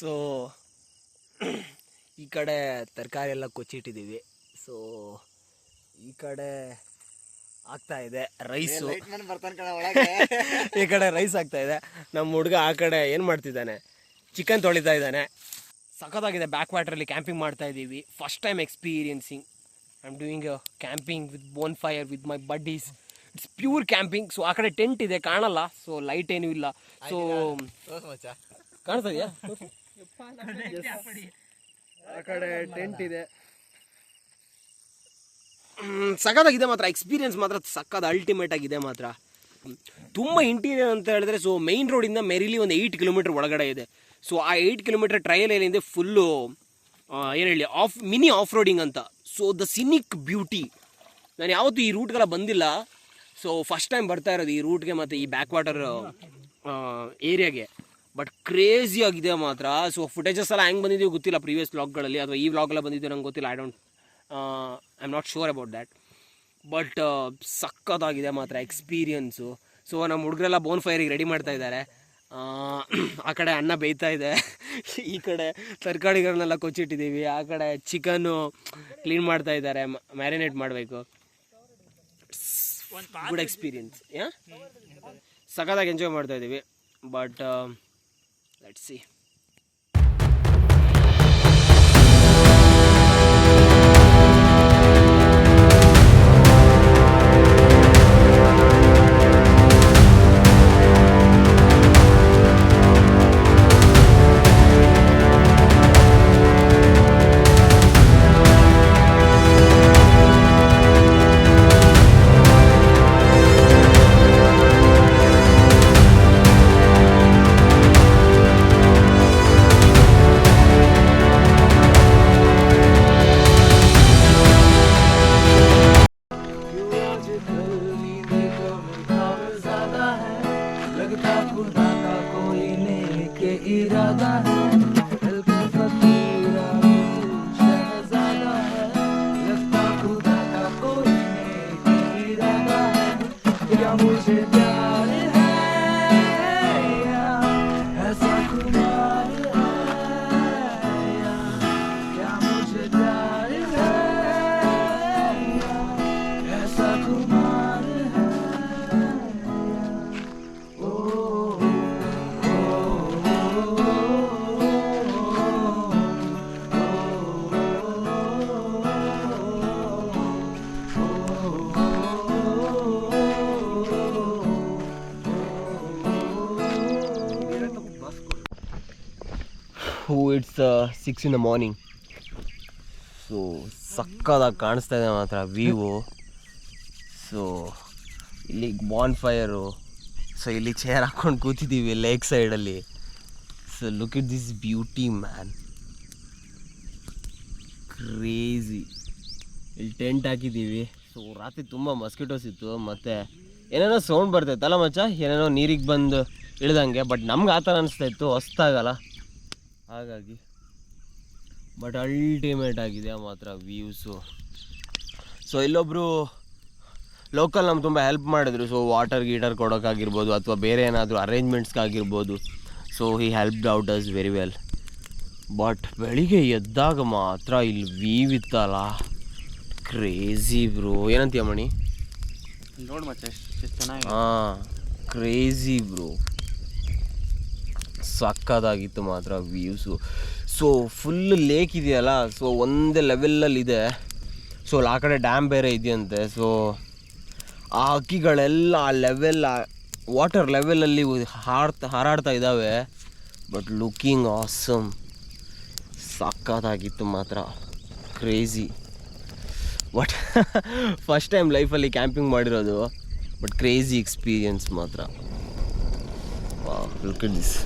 So ಈ ಕಡೆ ತರಕಾರಿ ಎಲ್ಲ ಕೊಚ್ಚಿಟ್ಟಿದ್ದೀವಿ. ಸೊ ಈ ಕಡೆ ಆಗ್ತಾ ಇದೆ ರೈಸು, ಈ ಕಡೆ ರೈಸ್ ಆಗ್ತಾ ಇದೆ. ನಮ್ಮ ಹುಡುಗ ಆ ಕಡೆ ಏನು ಮಾಡ್ತಿದ್ದಾನೆ, ಚಿಕನ್ ತೊಳಿತಾ ಇದ್ದಾನೆ. ಸಖತ್ತಾಗಿದೆ. ಬ್ಯಾಕ್ ವಾಟರಲ್ಲಿ ಕ್ಯಾಂಪಿಂಗ್ ಮಾಡ್ತಾ ಇದ್ದೀವಿ. First time experiencing. I am doing camping with bone fire with my buddies. It's pure camping. So ಆ ಕಡೆ ಟೆಂಟ್ ಇದೆ, ಕಾಣಲ್ಲ. ಸೊ ಲೈಟ್ ಏನೂ ಇಲ್ಲ. ಸೊ ಕಾಣ್ತಾ ಇದೆಯಾ, ಆ ಕಡೆ ಟೆಂಟ್ ಇದೆ. ಸಖತ್ತಾಗಿದೆ ಮಾತ್ರ. ಎಕ್ಸ್ಪೀರಿಯನ್ಸ್ ಮಾತ್ರ ಸಖತ್ ಅಲ್ಟಿಮೇಟ್ ಆಗಿದೆ ಮಾತ್ರ. ತುಂಬ ಇಂಟೀರಿಯರ್ ಅಂತ ಹೇಳಿದ್ರೆ, ಸೊ ಮೈನ್ ರೋಡಿಂದ ಮೆರಿಲಿ ಒಂದು 8 ಕಿಲೋಮೀಟರ್ ಒಳಗಡೆ ಇದೆ. ಸೊ ಆ 8 ಕಿಲೋಮೀಟರ್ ಟ್ರಯಲ್ ಏನಿದೆ ಫುಲ್ಲು ಏನು ಹೇಳಿ ಮಿನಿ ಆಫ್ ರೋಡಿಂಗ್ ಅಂತ. So the scenic beauty. ನಾನು ಯಾವತ್ತೂ ಈ ರೂಟ್ಗೆಲ್ಲ ಬಂದಿಲ್ಲ. ಸೊ ಫಸ್ಟ್ ಟೈಮ್ ಬರ್ತಾ ಇರೋದು ಈ ರೂಟ್ಗೆ ಮತ್ತು ಈ ಬ್ಯಾಕ್ ವಾಟರ್ ಏರಿಯಾಗೆ. ಬಟ್ ಕ್ರೇಜಿ ಆಗಿದೆ ಮಾತ್ರ. ಸೊ ಫುಟೇಜಸ್ ಎಲ್ಲ ಹೆಂಗೆ ಬಂದಿದ್ದೀವಿ ಗೊತ್ತಿಲ್ಲ, ಪ್ರೀವಿಯಸ್ ವ್ಲಾಗ್ಗಳಲ್ಲಿ ಅಥವಾ ಈ ವ್ಲಾಗೆಲ್ಲ ಬಂದಿದ್ದೀವಿ ನಂಗೆ ಗೊತ್ತಿಲ್ಲ. I am not sure about that. But ಸಕ್ಕತ್ತಾಗಿದೆ ಮಾತ್ರ ಎಕ್ಸ್ಪೀರಿಯನ್ಸು. ಸೊ ನಮ್ಮ ಹುಡುಗರೆಲ್ಲ ಬೋನ್ ಫೈರಿಗೆ ರೆಡಿ ಮಾಡ್ತಾ ಇದ್ದಾರೆ. ಆ ಕಡೆ ಅನ್ನ ಬೇಯ್ತಾ ಇದೆ, ಈ ಕಡೆ ತರಕಾರಿಗಳನ್ನೆಲ್ಲ ಕೊಚ್ಚಿಟ್ಟಿದ್ದೀವಿ, ಆ ಕಡೆ ಚಿಕನ್ನು ಕ್ಲೀನ್ ಮಾಡ್ತಾ ಇದ್ದಾರೆ, ಮ್ಯಾರಿನೇಟ್ ಮಾಡಬೇಕು. Good experience. ಸಖತ್ತಾಗಿ ಎಂಜಾಯ್ ಮಾಡ್ತಾ ಇದ್ದೀವಿ. But let's see. It's 6 in the morning. So ಸಕ್ಕದಾಗಿ ಕಾಣಿಸ್ತಾ ಇದೆ ಮಾತ್ರ ವ್ಯೂವು. ಸೊ ಇಲ್ಲಿ ಬಾನ್ ಫೈರು. ಸೊ ಇಲ್ಲಿ ಚೇರ್ ಹಾಕ್ಕೊಂಡು ಕೂತಿದ್ದೀವಿ ಲೇಕ್ ಸೈಡಲ್ಲಿ. So look it this beauty man, crazy. ಇಲ್ಲಿ ಟೆಂಟ್ ಹಾಕಿದ್ದೀವಿ. ಸೊ ರಾತ್ರಿ ತುಂಬ ಮಸ್ಕಿಟೋಸ್ ಇತ್ತು, ಮತ್ತು ಏನೇನೋ ಸೌಂಡ್ ಬರ್ತೈತಲ್ಲ ಮಚ್ಚ, ಏನೇನೋ ನೀರಿಗೆ ಬಂದು ಇಳ್ದಂಗೆ. ಬಟ್ ನಮ್ಗೆ ಆ ಥರ ಅನಿಸ್ತಾ ಇತ್ತು, ಹೊಸ್ತಾಗಲ್ಲ ಹಾಗಾಗಿ. ಬಟ್ ಅಲ್ಟಿಮೇಟ್ ಆಗಿದೆ ಮಾತ್ರ ವ್ಯೂಸು. ಸೊ ಇಲ್ಲೊಬ್ಬರು ಲೋಕಲ್ ನಮ್ಗೆ ತುಂಬ ಹೆಲ್ಪ್ ಮಾಡಿದ್ರು. ಸೊ ವಾಟರ್ ಗೀಟರ್ ಕೊಡೋಕ್ಕಾಗಿರ್ಬೋದು ಅಥವಾ ಬೇರೆ ಏನಾದರೂ ಅರೇಂಜ್ಮೆಂಟ್ಸ್ಗಾಗಿರ್ಬೋದು. So he helped out us very well. But ಬೆಳಿಗ್ಗೆ ಎದ್ದಾಗ ಮಾತ್ರ ಇಲ್ಲಿ ವ್ಯೂ ಇತ್ತಲ್ಲ, ಕ್ರೇಜಿ ಬ್ರೋ. ಏನಂತೀಯ ಮಣಿ? ನೋಡಿ ಮತ್ತೆ ಚೆನ್ನಾಗಿ. ಹಾಂ, ಕ್ರೇಜಿ ಬ್ರೋ. ಸಕ್ಕದಾಗಿತ್ತು ಮಾತ್ರ ವ್ಯೂಸು. ಸೊ ಫುಲ್ ಲೇಕ್ ಇದೆಯಲ್ಲ, ಸೊ ಒಂದೇ ಲೆವೆಲ್ಲಲ್ಲಿದೆ. ಸೊ ಆ ಕಡೆ ಡ್ಯಾಮ್ ಬೇರೆ ಇದೆಯಂತೆ. ಸೊ ಆ ಹಕ್ಕಿಗಳೆಲ್ಲ ಆ ಲೆವೆಲ್, ವಾಟರ್ ಲೆವೆಲಲ್ಲಿ ಹಾರಾಡ್ತಾ ಇದ್ದಾವೆ. But looking awesome. ಸಕ್ಕತ್ತಾಗಿತ್ತು ಮಾತ್ರ, ಕ್ರೇಜಿ. ಬಟ್ ಫಸ್ಟ್ ಟೈಮ್ ಲೈಫಲ್ಲಿ ಕ್ಯಾಂಪಿಂಗ್ ಮಾಡಿರೋದು. ಬಟ್ ಕ್ರೇಜಿ ಎಕ್ಸ್ಪೀರಿಯನ್ಸ್ ಮಾತ್ರ. Look it this.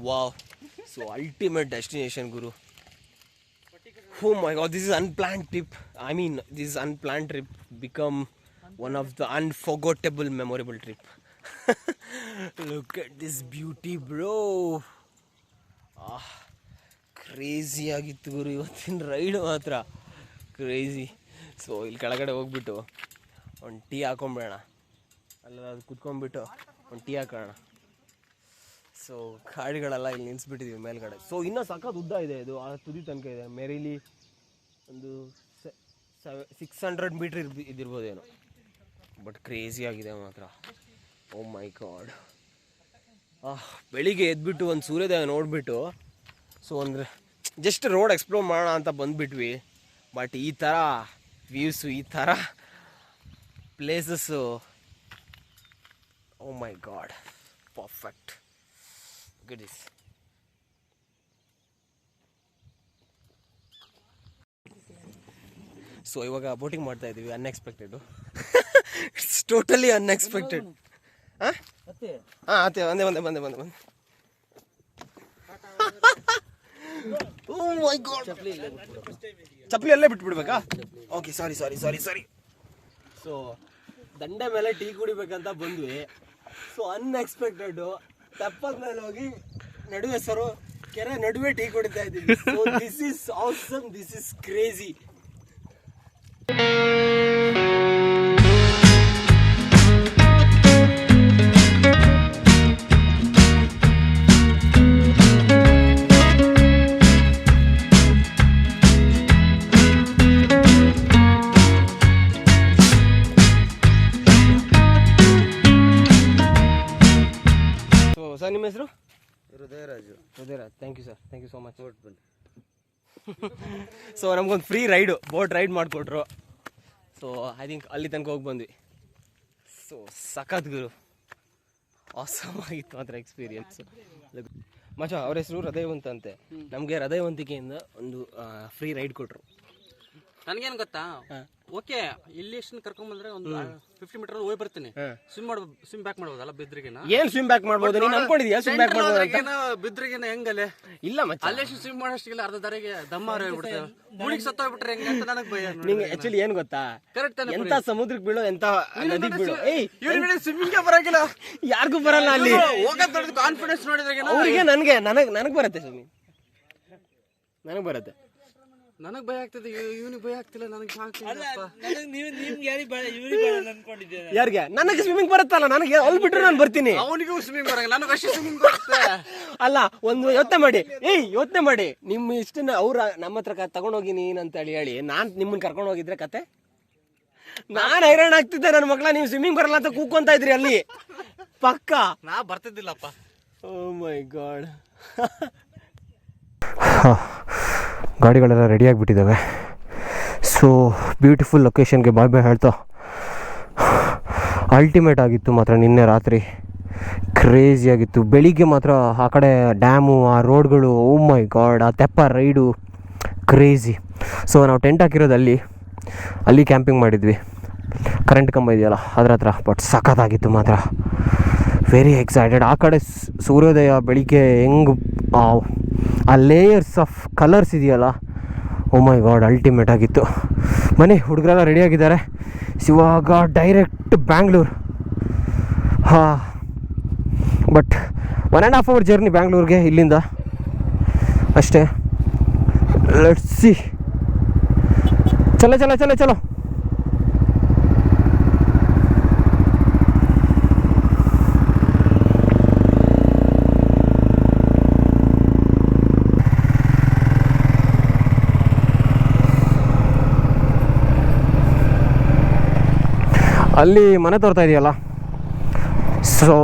Wow. So ultimate destination ಗುರು. Oh my god, this is unplanned trip. I mean, this unplanned trip become one of the unforgettable memorable trip. Look at this beauty, bro. Crazy ಆಗಿತ್ತು ಗುರು ಇವತ್ತಿನ ride ಮಾತ್ರ crazy. So ಇಲ್ಲಿ ಕೆಳಗಡೆ ಹೋಗ್ಬಿಟ್ಟು ಒಂದು tea ಹಾಕೊಂಬಿಡೋಣ, ಅಲ್ಲ ಅದು ಕುತ್ಕೊಂಡ್ಬಿಟ್ಟು ಒಂದು ಟೀ ಹಾಕೋಣ. ಸೊ ಗಾಡಿಗಳೆಲ್ಲ ಇಲ್ಲಿ ನಿಲ್ಲಿಸ್ಬಿಟ್ಟಿದ್ದೀವಿ ಮೇಲ್ಗಡೆ. ಸೊ ಇನ್ನೂ ಸಖತ್ ಉದ್ದ ಇದೆ ಇದು, ಆ ತುದಿ ತನಕ ಇದೆ. ಮೆರಿಲಿ ಒಂದು 600 ಮೀಟ್ರ್ ಇದಿರ್ಬೋದೇನೋ, ಬಟ್ ಕ್ರೇಜಿ ಆಗಿದೆ ಮಾತ್ರ. ಓ ಮೈ ಗಾಡ್. ಬೆಳಿಗ್ಗೆ ಎದ್ಬಿಟ್ಟು ಒಂದು ಸೂರ್ಯೋದಯ ನೋಡಿಬಿಟ್ಟು ಸೊ ಅಂದರೆ ಜಸ್ಟ್ ರೋಡ್ ಎಕ್ಸ್ಪ್ಲೋರ್ ಮಾಡೋಣ ಅಂತ ಬಂದುಬಿಟ್ವಿ. ಬಟ್ ಈ ಥರ ವ್ಯೂಸು, ಈ ಥರ places, oh my god, perfect. Look at this. So ಇವಾಗ ಬೋಟಿಂಗ್ ಮಾಡ್ತಾ ಇದ್ದೀವಿ. Unexpected, it's totally unexpected. ಹಾಂ ಅತ್ತೆ ಬಂದೆ. ಓ ಮೈ ಗಾಡ್, ಚಪ್ಪಲಿ ಅಲ್ಲೇ ಬಿಟ್ಬಿಡ್ಬೇಕಾ? ಓಕೆ, ಸಾರಿ. ಸೊ ದಂಡೆ ಮೇಲೆ ಟೀ ಕುಡಿಬೇಕಂತ ಬಂದ್ವಿ. ಸೊ ಅನ್ಎಕ್ಸ್ಪೆಕ್ಟೆಡು ತೆಪ್ಪದ ಮೇಲೆ ಹೋಗಿ ನಡುವೆ ಕೆರೆ ನಡುವೆ ಟೀ ಕುಡಿತಾ ಇದ್ದೀವಿ. So this is awesome, this is crazy. Sir ನಿಮ್ಮ ಹೆಸರು? Hridayaraj. Thank you sir, thank you so much. So ನಮ್ಗೊಂದು ಫ್ರೀ ರೈಡು, ಬೋಟ್ ರೈಡ್ ಮಾಡಿಕೊಟ್ರು. ಸೊ ಐ ಥಿಂಕ್ ಅಲ್ಲಿ ತನಕ ಹೋಗಿ ಬಂದ್ವಿ. ಸೊ ಸಖತ್ ಗುರು, ಆಸಮ್ ಆಗಿತ್ತು ಮಾತ್ರ ಎಕ್ಸ್ಪೀರಿಯನ್ಸ್. ಮಚ ಅವ್ರ ಹೆಸರು ಹೃದಯವಂತ ಅಂತೆ. ನಮಗೆ ಹೃದಯವಂತಿಕೆಯಿಂದ ಒಂದು ಫ್ರೀ ರೈಡ್ ಕೊಟ್ಟರು. ನನಗೇನು ಗೊತ್ತಾ, ಓಕೆ ಇಲ್ಲಿ ಎಷ್ಟು ಕರ್ಕೊಂಡ್ಬಂದ್ರೆ ಒಂದು 50 ಮೀಟರ್ ಹೋಗಿ ಬರ್ತೀನಿ. ಸ್ವಿಮ್ ಬ್ಯಾಕ್ ಮಾಡ್ಬೋದಲ್ಲ ಬಿದ್ರಿಗೆನ? ಏನ್ ಸ್ವಿಮ್ ಬ್ಯಾಕ್ ಮಾಡ್ಬೋದು? ನೀನು ಅನ್ಕೊಂಡಿದ್ಯಾ ಸ್ವಿಮ್ ಬ್ಯಾಕ್ ಮಾಡ್ಬೋದು? ಬಿದ್ರಿಗೆನ ಹೆಂಗಲ್ಲೇ ಇಲ್ಲ ಮಚ್ಚ, ಅಲ್ಲೇ ಸ್ವಿಮ್ ಮಾಡೋಷ್ಟಿಗೆಲ್ಲ ಅರ್ಧ ದಾರಿಗೆ ದಮ್ಮಾರ ಹೋಗ್ಬಿಡ್ತೇವೆ, ಮುಳುಗಿ ಸತ್ತೋಗ್ಬಿಟ್ರೆ ಹೆಂಗೆ ಅಂತ ನನಗೆ ಭಯ. ನಿಂಗೆ ಆಕ್ಚುಲಿ ಏನ್ ಗೊತ್ತಾ, ಕರೆಕ್ಟ್ ಎಂತ ಸಮುದ್ರಕ್ಕೆ ಬೀಳೋ ಎಂತ ನದಿಗೆ ಬೀಳೋ, ಸ್ವಿಮ್ಮಿಂಗ್ ಬರಂಗಿಲ್ಲ, ಯಾರಿಗೂ ಬರಲ್ಲ ಅಲ್ಲಿ. ಹೋಗೋದ್ ಕಾನ್ಫಿಡೆನ್ಸ್ ನೋಡಿದ್ರೆ ಅವ್ರಿಗೆ ನನಗೆ ಬರುತ್ತೆ ಸ್ವಿಮ್ಮಿಂಗ್, ನನಗೆ ಬರುತ್ತೆ. ನನಗ್ ಭಯ ಆಗ್ತದೆ, ಇವನಿಗೆ ಭಯ ಆಗ್ತಿಲ್ಲ, ನನಗೆ ಯಾರಿಗೆ? ನನಗೆ ಸ್ವಿಮ್ಮಿಂಗ್ ಬರುತ್ತಲ್ಲ, ನನಗೆ ಅಲ್ಲಿ ಬಿಟ್ರೆ ನಾನು ಬರ್ತೀನಿ. ಅವನಿಗೂ ಸ್ವಿಮ್ಮಿಂಗ್ ಬರಂಗಿಲ್ಲ, ನನಗೆ ಅಷ್ಟೇ ಸ್ವಿಮ್ಮಿಂಗ್ ಬರುತ್ತೆ. ಅಲ್ಲ, ಒಂದು ಯೋಚನೆ ಮಾಡಿ ನಿಮ್ಮ ಇಷ್ಟನ್ನ ಅವ್ರ ನಮ್ಮ ಹತ್ರ ತಗೊಂಡೋಗಿ ನೀನಂತ ಹೇಳಿ ನಾನ್ ನಿಮ್ಮನ್ನ ಕರ್ಕೊಂಡು ಹೋಗಿದ್ರೆ ಕತೆ ನಾನು ಹೈರಾಣ ಆಗ್ತಿದ್ದೆ. ನನ್ನ ಮಕ್ಕಳ ನೀವು ಸ್ವಿಮ್ಮಿಂಗ್ ಬರಲ್ಲ ಅಂತ ಕೂಕೊಂತ ಇದ್ರಿ ಅಲ್ಲಿ ಪಕ್ಕ. ನಾ ಬರ್ತಿದ್ದಿಲ್ಲಪ್ಪ. ಓ ಮೈ ಗಾಡ್. ಗಾಡಿಗಳೆಲ್ಲ ರೆಡಿಯಾಗಿಬಿಟ್ಟಿದ್ದಾವೆ. ಸೊ ಬ್ಯೂಟಿಫುಲ್ ಲೊಕೇಶನ್ಗೆ ಬಾಯ್ ಬಾಯ್ ಹೇಳ್ತಾ, ಅಲ್ಟಿಮೇಟ್ ಆಗಿತ್ತು ಮಾತ್ರ ನಿನ್ನೆ ರಾತ್ರಿ, ಕ್ರೇಜಿಯಾಗಿತ್ತು. ಬೆಳಿಗ್ಗೆ ಮಾತ್ರ ಆ ಕಡೆ ಡ್ಯಾಮು, ಆ ರೋಡ್ಗಳು, ಓ ಮೈ ಗಾಡ್, ಆ ತೆಪ್ಪ ರೈಡು ಕ್ರೇಜಿ. ಸೊ ನಾವು ಟೆಂಟ್ ಹಾಕಿರೋದು ಅಲ್ಲಿ ಕ್ಯಾಂಪಿಂಗ್ ಮಾಡಿದ್ವಿ, ಕರೆಂಟ್ ಕಂಬ ಇದೆಯಲ್ಲ ಅದ್ರ ಹತ್ರ. ಬಟ್ ಸಖತ್ತಾಗಿತ್ತು ಮಾತ್ರ, ವೆರಿ ಎಕ್ಸೈಟೆಡ್. ಆ ಕಡೆ ಸೂರ್ಯೋದಯ ಬೆಳಿಗ್ಗೆ ಹೆಂಗೆ ಆ ಲೇಯರ್ಸ್ ಆಫ್ ಕಲರ್ಸ್ ಇದೆಯಲ್ಲ, ಓ ಮೈ ಗಾಡ್, ಅಲ್ಟಿಮೇಟ್ ಆಗಿತ್ತು. ಬನ್ನಿ, ಹುಡುಗರೆಲ್ಲ ರೆಡಿಯಾಗಿದ್ದಾರೆ. ಇವಾಗ direct Bangalore. But 1.5 hour journey ಬ್ಯಾಂಗ್ಳೂರಿಗೆ ಇಲ್ಲಿಂದ ಅಷ್ಟೇ. Let's see. ಚಲೋ. ಅಲ್ಲಿ ಮನೆ ತೋರ್ತಾ ಇದೆಯಲ್ಲ, ಸೊ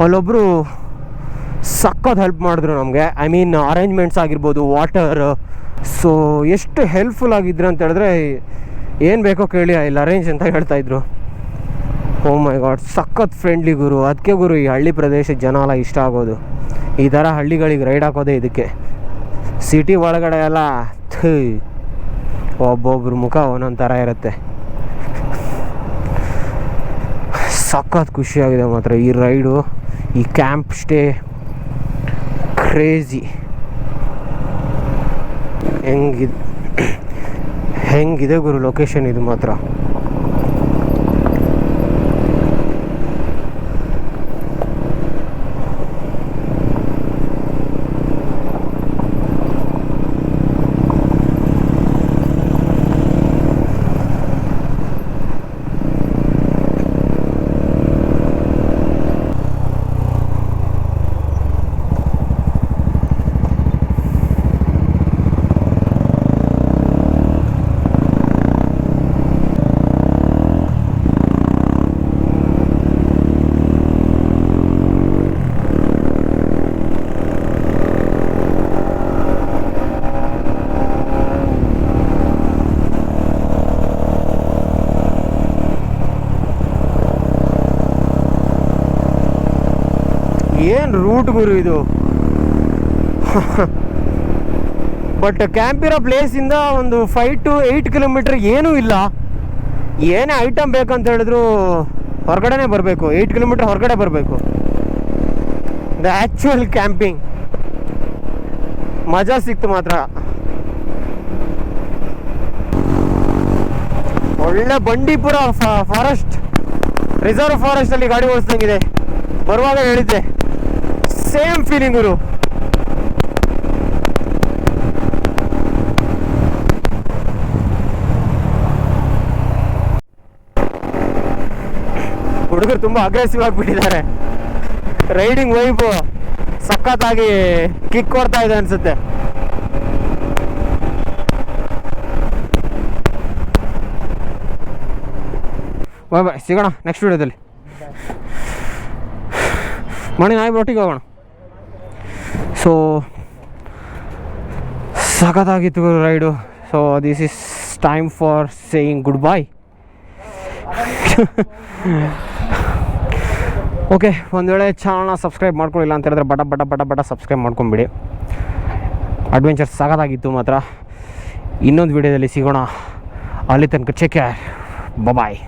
ಅಲ್ಲೊಬ್ಬರು ಸಖತ್ ಹೆಲ್ಪ್ ಮಾಡಿದ್ರು ನಮಗೆ. ಐ ಮೀನ್ ಅರೇಂಜ್ಮೆಂಟ್ಸ್ ಆಗಿರ್ಬೋದು, ವಾಟರ್. ಸೊ ಎಷ್ಟು ಹೆಲ್ಪ್ಫುಲ್ ಆಗಿದ್ರು ಅಂತ ಹೇಳಿದ್ರೆ, ಏನು ಬೇಕೋ ಕೇಳಿ ಇಲ್ಲಿ ಅರೇಂಜ್ ಅಂತ ಹೇಳ್ತಾಯಿದ್ರು. ಓ ಮೈ ಗಾಡ್, ಸಖತ್ ಫ್ರೆಂಡ್ಲಿ ಗುರು. ಅದಕ್ಕೆ ಗುರು ಈ ಹಳ್ಳಿ ಪ್ರದೇಶದ ಜನ ಎಲ್ಲ ಇಷ್ಟ ಆಗೋದು. ಈ ಥರ ಹಳ್ಳಿಗಳಿಗೆ ರೈಡ್ ಹಾಕೋದೇ ಇದಕ್ಕೆ. ಸಿಟಿ ಒಳಗಡೆ ಎಲ್ಲ ಒಬ್ಬೊಬ್ರ ಮುಖ ಒಂದೊಂದು ಥರ ಇರುತ್ತೆ. ಸಖತ್ ಖುಷಿಯಾಗಿದೆ ಮಾತ್ರ ಈ ರೈಡು, ಈ ಕ್ಯಾಂಪ್ ಸ್ಟೇ ಕ್ರೇಜಿ. ಹೆಂಗಿದೆ ಗುರು ಲೊಕೇಶನ್ ಇದು ಮಾತ್ರ. ಏನು ರೂಟ್ ಗುರು ಇದು. ಬಟ್ ಕ್ಯಾಂಪಿರೋ ಪ್ಲೇಸಿಂದ ಒಂದು 5 to 8 ಕಿಲೋಮೀಟ್ರ್ ಏನೂ ಇಲ್ಲ. ಏನೇ ಐಟಮ್ ಬೇಕಂತ ಹೇಳಿದ್ರು ಹೊರಗಡೆನೇ ಬರಬೇಕು, 8 ಕಿಲೋಮೀಟ್ರ್ ಹೊರಗಡೆ ಬರಬೇಕು. ದ ಆ್ಯಕ್ಚುಯಲ್ ಕ್ಯಾಂಪಿಂಗ್ ಮಜಾ ಸಿಕ್ತು ಮಾತ್ರ. ಒಳ್ಳೆ ಬಂಡೀಪುರ ಫಾರೆಸ್ಟ್, ರಿಸರ್ವ್ ಫಾರೆಸ್ಟಲ್ಲಿ ಗಾಡಿ ಓಡಿಸ್ದಂಗಿದೆ. ಬರುವಾಗ ಹೇಳಿದ್ದೆ, ಸೇಮ್ ಫೀಲಿಂಗ್ ಗುರು. ಹುಡುಗರು ತುಂಬ ಅಗ್ರೆಸಿವ್ ಆಗಿಬಿಟ್ಟಿದ್ದಾರೆ. ರೈಡಿಂಗ್ ವೈಬು ಸಖತ್ತಾಗಿ ಕಿಕ್ ಕೊಡ್ತಾ ಇದೆ ಅನ್ಸುತ್ತೆ. ಬಾಯ್ ಬಾಯ್, ಸಿಗೋಣ ನೆಕ್ಸ್ಟ್ ವಿಡಿಯೋದಲ್ಲಿ. ಮಾಡಿ ನಾಯಿ ಒಟ್ಟಿಗೆ ಹೋಗೋಣ. ಸೊ ಸಖತ್ತಾಗಿತ್ತು ride. So this is time for saying good bye. Okay, ಒಂದು ವೇಳೆ ಚಾನಲ್ನ ಸಬ್ಸ್ಕ್ರೈಬ್ ಮಾಡ್ಕೊಳ್ಳಿಲ್ಲ ಅಂತ ಹೇಳಿದ್ರೆ ಬಟ ಬಟ ಬಟ ಬಟ ಸಬ್ಸ್ಕ್ರೈಬ್ ಮಾಡ್ಕೊಂಬಿಡಿ. ಅಡ್ವೆಂಚರ್ ಸಖತ್ತಾಗಿತ್ತು ಮಾತ್ರ. ಇನ್ನೊಂದು ವಿಡಿಯೋದಲ್ಲಿ ಸಿಗೋಣ. ಅಲ್ಲಿ ತನಕ ಟೇಕ್ ಕೇರ್, ಬಾಯ್.